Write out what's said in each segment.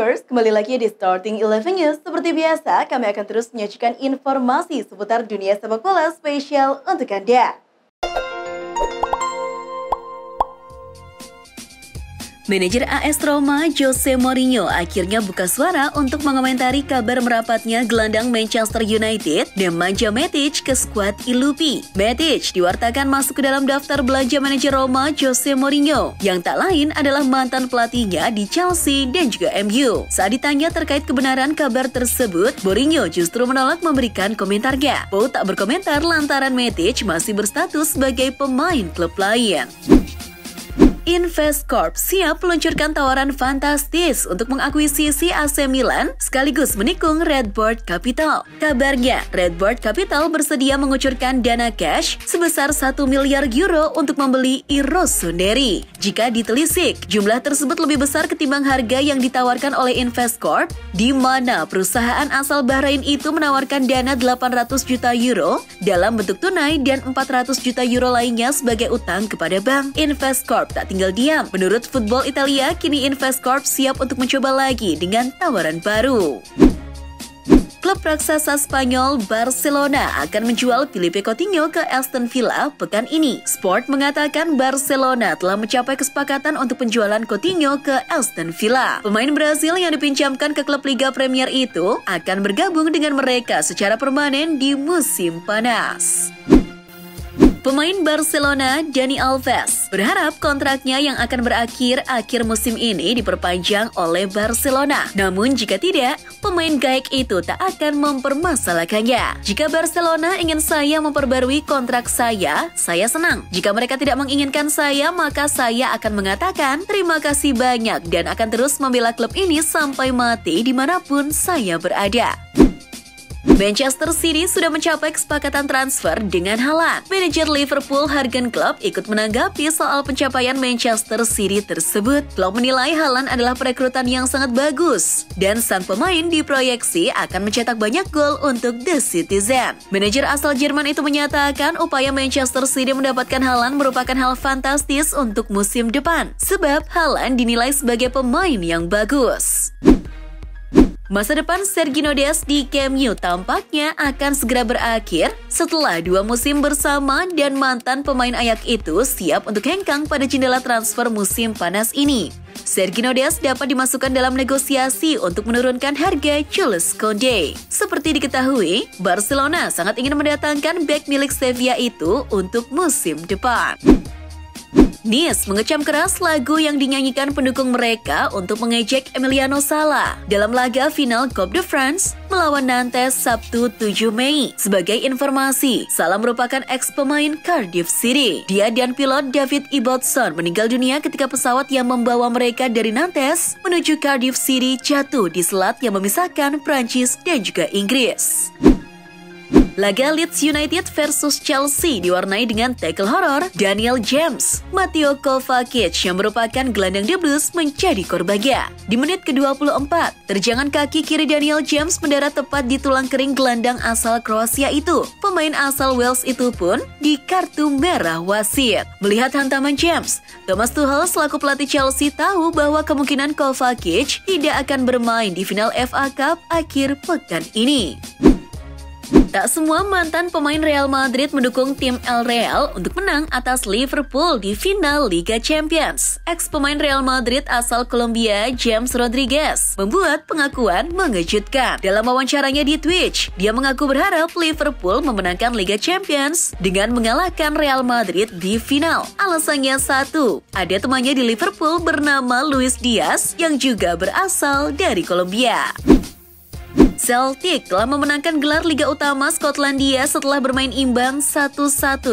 Lovers, kembali lagi di Starting 11 News. Seperti biasa, kami akan terus menyajikan informasi seputar dunia sepak bola spesial untuk Anda. Manajer AS Roma, Jose Mourinho, akhirnya buka suara untuk mengomentari kabar merapatnya gelandang Manchester United, Nemanja Matic, ke skuad Ilupi. Matic diwartakan masuk ke dalam daftar belanja manajer Roma, Jose Mourinho, yang tak lain adalah mantan pelatihnya di Chelsea dan juga MU. Saat ditanya terkait kebenaran kabar tersebut, Mourinho justru menolak memberikan komentarnya. Pou tak berkomentar lantaran Matic masih berstatus sebagai pemain klub lain. Investcorp siap meluncurkan tawaran fantastis untuk mengakuisisi AC Milan sekaligus menikung Redbird Capital. Kabarnya, Redbird Capital bersedia mengucurkan dana cash sebesar 1 miliar euro untuk membeli Irosunderi. Jika ditelisik, jumlah tersebut lebih besar ketimbang harga yang ditawarkan oleh Investcorp, di mana perusahaan asal Bahrain itu menawarkan dana 800 juta euro dalam bentuk tunai dan 400 juta euro lainnya sebagai utang kepada bank. Investcorp tak tinggal diam. Menurut Football Italia, kini Investcorp siap untuk mencoba lagi dengan tawaran baru. Klub raksasa Spanyol Barcelona akan menjual Philippe Coutinho ke Aston Villa pekan ini. Sport mengatakan Barcelona telah mencapai kesepakatan untuk penjualan Coutinho ke Aston Villa. Pemain Brasil yang dipinjamkan ke klub Liga Premier itu akan bergabung dengan mereka secara permanen di musim panas. Pemain Barcelona, Dani Alves, berharap kontraknya yang akan berakhir akhir musim ini diperpanjang oleh Barcelona. Namun jika tidak, pemain gaek itu tak akan mempermasalahkannya. Jika Barcelona ingin saya memperbarui kontrak saya senang. Jika mereka tidak menginginkan saya, maka saya akan mengatakan terima kasih banyak dan akan terus membela klub ini sampai mati dimanapun saya berada. Manchester City sudah mencapai kesepakatan transfer dengan Haaland. Manajer Liverpool Jurgen Klopp ikut menanggapi soal pencapaian Manchester City tersebut. Klopp menilai Haaland adalah perekrutan yang sangat bagus dan sang pemain diproyeksi akan mencetak banyak gol untuk The Citizen. Manajer asal Jerman itu menyatakan upaya Manchester City mendapatkan Haaland merupakan hal fantastis untuk musim depan, sebab Haaland dinilai sebagai pemain yang bagus. Masa depan Serginho Dest di Camp Nou tampaknya akan segera berakhir setelah 2 musim bersama dan mantan pemain Ajax itu siap untuk hengkang pada jendela transfer musim panas ini. Serginho Dest dapat dimasukkan dalam negosiasi untuk menurunkan harga Jules Koundé. Seperti diketahui, Barcelona sangat ingin mendatangkan bek milik Sevilla itu untuk musim depan. Nice mengecam keras lagu yang dinyanyikan pendukung mereka untuk mengejek Emiliano Sala dalam laga final Coupe de France melawan Nantes Sabtu 7 Mei. Sebagai informasi, Sala merupakan ex-pemain Cardiff City. Dia dan pilot David Ibbotson meninggal dunia ketika pesawat yang membawa mereka dari Nantes menuju Cardiff City jatuh di selat yang memisahkan Prancis dan juga Inggris. Laga Leeds United versus Chelsea diwarnai dengan tackle horor Daniel James. Mateo Kovacic yang merupakan gelandang The Blues menjadi korbannya. Di menit ke-24, terjangan kaki kiri Daniel James mendarat tepat di tulang kering gelandang asal Kroasia itu. Pemain asal Wales itu pun di kartu merah wasit. Melihat hantaman James, Thomas Tuchel selaku pelatih Chelsea tahu bahwa kemungkinan Kovacic tidak akan bermain di final FA Cup akhir pekan ini. Tak semua mantan pemain Real Madrid mendukung tim El Real untuk menang atas Liverpool di final Liga Champions. Ex-pemain Real Madrid asal Kolombia, James Rodriguez, membuat pengakuan mengejutkan. Dalam wawancaranya di Twitch, dia mengaku berharap Liverpool memenangkan Liga Champions dengan mengalahkan Real Madrid di final. Alasannya satu, ada temannya di Liverpool bernama Luis Diaz yang juga berasal dari Kolombia. Celtic telah memenangkan gelar Liga Utama Skotlandia setelah bermain imbang 1-1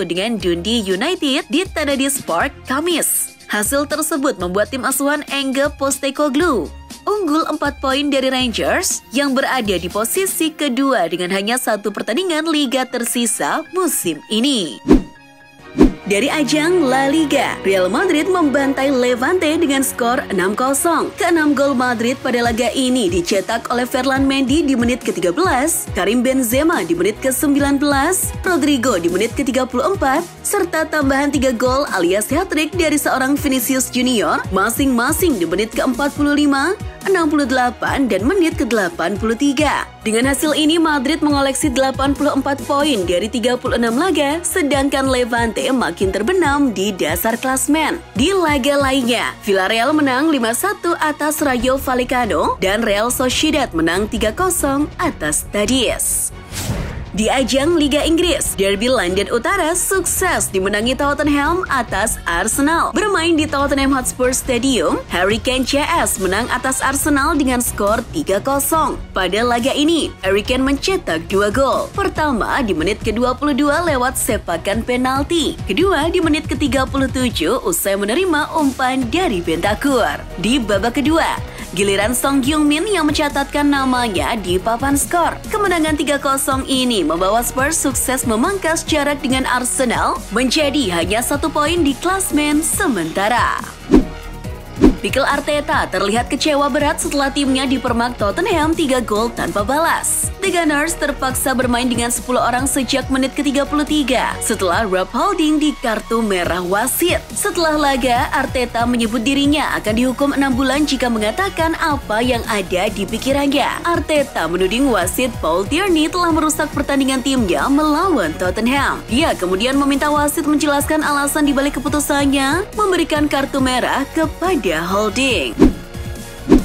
dengan Dundee United di Tannadice Park, Kamis. Hasil tersebut membuat tim asuhan Ange Postecoglou unggul 4 poin dari Rangers yang berada di posisi kedua dengan hanya 1 pertandingan Liga tersisa musim ini. Dari ajang La Liga, Real Madrid membantai Levante dengan skor 6-0. Ke-6 gol Madrid pada laga ini dicetak oleh Ferland Mendy di menit ke-13, Karim Benzema di menit ke-19, Rodrigo di menit ke-34, serta tambahan 3 gol alias hat-trick dari seorang Vinicius Junior masing-masing di menit ke-45, 68 dan menit ke-83. Dengan hasil ini, Madrid mengoleksi 84 poin dari 36 laga, sedangkan Levante makin terbenam di dasar klasmen. Di laga lainnya, Villarreal menang 5-1 atas Rayo Vallecano dan Real Sociedad menang 3-0 atas Cadiz. Di ajang Liga Inggris, Derby London Utara sukses dimenangi Tottenham atas Arsenal. Bermain di Tottenham Hotspur Stadium, Harry Kane CS menang atas Arsenal dengan skor 3-0. Pada laga ini, Harry Kane mencetak 2 gol. Pertama di menit ke-22 lewat sepakan penalti. Kedua di menit ke-37 usai menerima umpan dari Bentancur. Di babak kedua, giliran Song Heung-min yang mencatatkan namanya di papan skor. Kemenangan 3-0 ini membawa Spurs sukses memangkas jarak dengan Arsenal menjadi hanya 1 poin di klasmen sementara. Mikel Arteta terlihat kecewa berat setelah timnya dipermak Tottenham 3 gol tanpa balas. The Gunners terpaksa bermain dengan 10 orang sejak menit ke-33 setelah Rob Holding di kartu merah wasit. Setelah laga, Arteta menyebut dirinya akan dihukum 6 bulan jika mengatakan apa yang ada di pikirannya. Arteta menuding wasit Paul Tierney telah merusak pertandingan timnya melawan Tottenham. Dia kemudian meminta wasit menjelaskan alasan dibalik keputusannya memberikan kartu merah kepada Holding.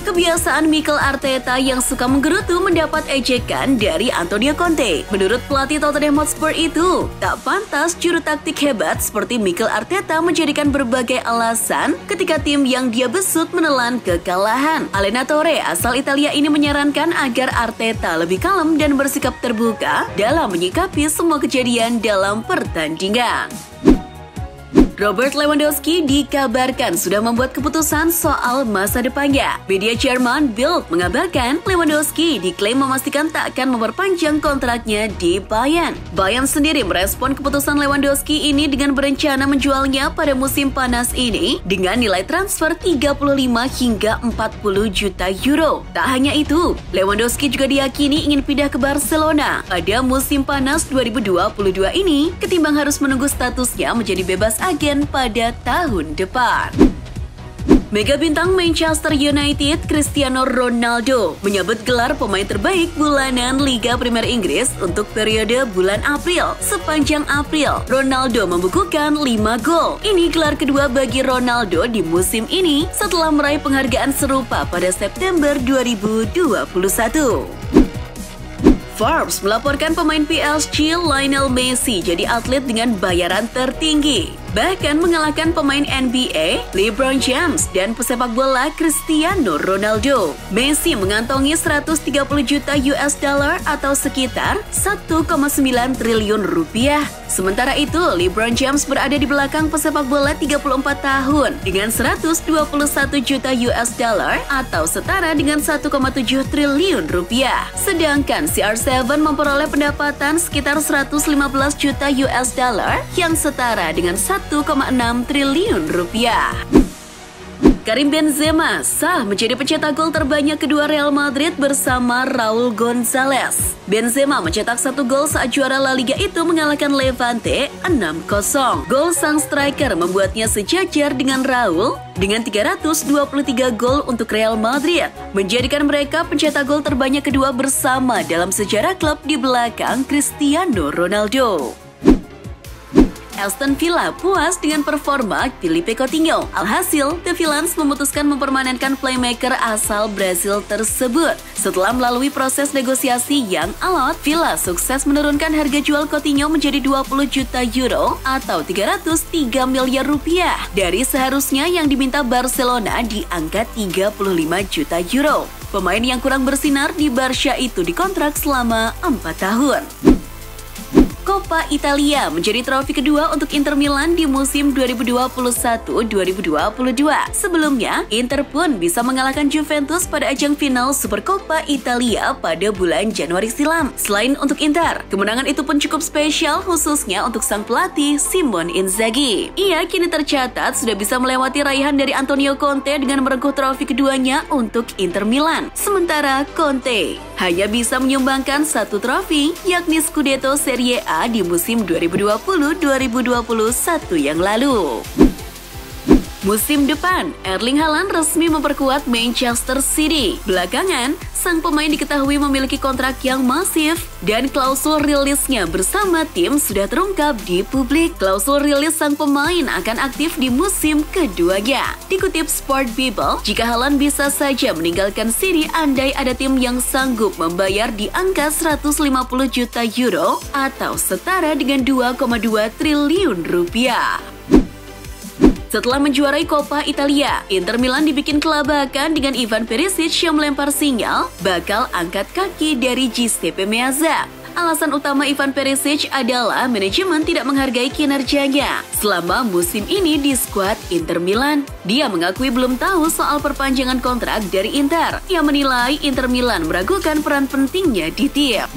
Kebiasaan Mikel Arteta yang suka menggerutu mendapat ejekan dari Antonio Conte. Menurut pelatih Tottenham Hotspur itu, tak pantas juru taktik hebat seperti Mikel Arteta menjadikan berbagai alasan ketika tim yang dia besut menelan kekalahan. Allenatore asal Italia ini menyarankan agar Arteta lebih kalem dan bersikap terbuka dalam menyikapi semua kejadian dalam pertandingan. Robert Lewandowski dikabarkan sudah membuat keputusan soal masa depannya. Media Jerman Bild mengabarkan Lewandowski diklaim memastikan tak akan memperpanjang kontraknya di Bayern. Bayern sendiri merespon keputusan Lewandowski ini dengan berencana menjualnya pada musim panas ini dengan nilai transfer 35 hingga 40 juta euro. Tak hanya itu, Lewandowski juga diyakini ingin pindah ke Barcelona pada musim panas 2022 ini ketimbang harus menunggu statusnya menjadi bebas agen pada tahun depan. Mega bintang Manchester United Cristiano Ronaldo menyabet gelar pemain terbaik bulanan Liga Premier Inggris untuk periode bulan April. Sepanjang April, Ronaldo membukukan 5 gol. Ini gelar kedua bagi Ronaldo di musim ini setelah meraih penghargaan serupa pada September 2021. Forbes melaporkan pemain PSG Lionel Messi jadi atlet dengan bayaran tertinggi. Bahkan mengalahkan pemain NBA LeBron James dan pesepak bola Cristiano Ronaldo. Messi mengantongi 130 juta US dollar atau sekitar 1,9 triliun rupiah. Sementara itu, LeBron James berada di belakang pesepak bola 34 tahun dengan 121 juta US dollar atau setara dengan 1,7 triliun rupiah. Sedangkan CR7 memperoleh pendapatan sekitar 115 juta US dollar yang setara dengan 1,6 triliun rupiah. Karim Benzema sah menjadi pencetak gol terbanyak kedua Real Madrid bersama Raul Gonzalez. Benzema mencetak 1 gol saat juara La Liga itu mengalahkan Levante 6-0. Gol sang striker membuatnya sejajar dengan Raul dengan 323 gol untuk Real Madrid, menjadikan mereka pencetak gol terbanyak kedua bersama dalam sejarah klub di belakang Cristiano Ronaldo. Aston Villa puas dengan performa Philippe Coutinho. Alhasil, The Villains memutuskan mempermanenkan playmaker asal Brasil tersebut. Setelah melalui proses negosiasi yang alot, Villa sukses menurunkan harga jual Coutinho menjadi 20 juta euro atau 303 miliar rupiah dari seharusnya yang diminta Barcelona di angka 35 juta euro. Pemain yang kurang bersinar di Barca itu dikontrak selama 4 tahun. Coppa Italia menjadi trofi kedua untuk Inter Milan di musim 2021-2022. Sebelumnya, Inter pun bisa mengalahkan Juventus pada ajang final Supercoppa Italia pada bulan Januari silam. Selain untuk Inter, kemenangan itu pun cukup spesial khususnya untuk sang pelatih Simone Inzaghi. Ia kini tercatat sudah bisa melewati raihan dari Antonio Conte dengan merengkuh trofi keduanya untuk Inter Milan. Sementara Conte hanya bisa menyumbangkan 1 trofi, yakni Scudetto Serie A di musim 2020-2021 yang lalu. Musim depan, Erling Haaland resmi memperkuat Manchester City. Belakangan, sang pemain diketahui memiliki kontrak yang masif dan klausul rilisnya bersama tim sudah terungkap di publik. Klausul rilis sang pemain akan aktif di musim keduanya. Dikutip Sport Bible, jika Haaland bisa saja meninggalkan City andai ada tim yang sanggup membayar di angka 150 juta euro atau setara dengan 2,2 triliun rupiah. Setelah menjuarai Coppa Italia, Inter Milan dibikin kelabakan dengan Ivan Perisic yang melempar sinyal bakal angkat kaki dari Giuseppe Meazza. Alasan utama Ivan Perisic adalah manajemen tidak menghargai kinerjanya selama musim ini di skuad Inter Milan. Dia mengakui belum tahu soal perpanjangan kontrak dari Inter. Ia menilai Inter Milan meragukan peran pentingnya di tim.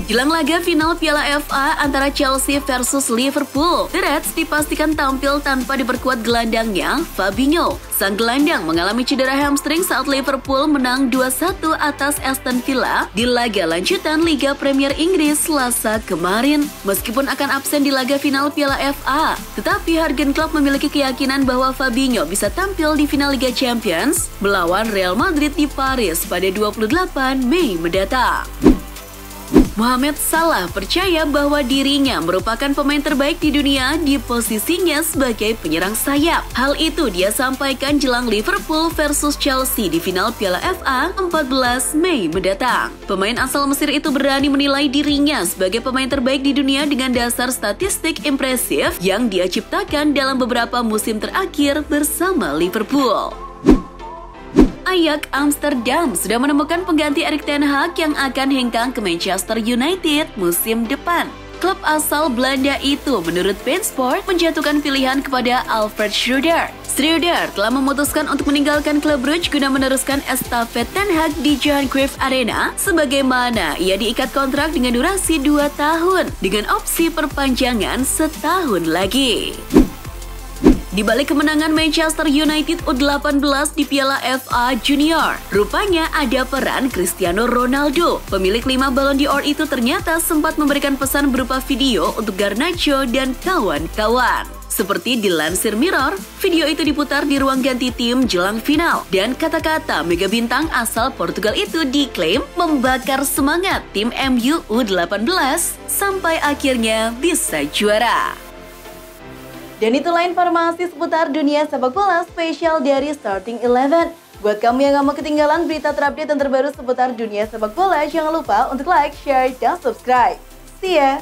Jelang laga final Piala FA antara Chelsea versus Liverpool, The Reds dipastikan tampil tanpa diperkuat gelandangnya, Fabinho. Sang gelandang mengalami cedera hamstring saat Liverpool menang 2-1 atas Aston Villa di laga lanjutan Liga Premier Inggris Selasa kemarin. Meskipun akan absen di laga final Piala FA, tetapi Jurgen Klopp memiliki keyakinan bahwa Fabinho bisa tampil di final Liga Champions melawan Real Madrid di Paris pada 28 Mei mendatang. Mohamed Salah percaya bahwa dirinya merupakan pemain terbaik di dunia di posisinya sebagai penyerang sayap. Hal itu dia sampaikan jelang Liverpool versus Chelsea di final Piala FA 14 Mei mendatang. Pemain asal Mesir itu berani menilai dirinya sebagai pemain terbaik di dunia dengan dasar statistik impresif yang dia ciptakan dalam beberapa musim terakhir bersama Liverpool. Ajax Amsterdam sudah menemukan pengganti Erik ten Hag yang akan hengkang ke Manchester United musim depan. Klub asal Belanda itu menurut Sport menjatuhkan pilihan kepada Alfred Schreuder. Schreuder telah memutuskan untuk meninggalkan klub Brugge guna meneruskan estafet ten Hag di Johan Cruyff Arena sebagaimana ia diikat kontrak dengan durasi 2 tahun dengan opsi perpanjangan setahun lagi. Di balik kemenangan Manchester United U18 di Piala FA Junior, rupanya ada peran Cristiano Ronaldo. Pemilik 5 Ballon d'Or itu ternyata sempat memberikan pesan berupa video untuk Garnacho dan kawan-kawan. Seperti dilansir Mirror, video itu diputar di ruang ganti tim jelang final. Dan kata-kata mega bintang asal Portugal itu diklaim membakar semangat tim MU U18 sampai akhirnya bisa juara. Dan itulah informasi seputar dunia sepak bola spesial dari Starting 11. Buat kamu yang gak mau ketinggalan berita terupdate dan terbaru seputar dunia sepak bola, jangan lupa untuk like, share, dan subscribe. See ya!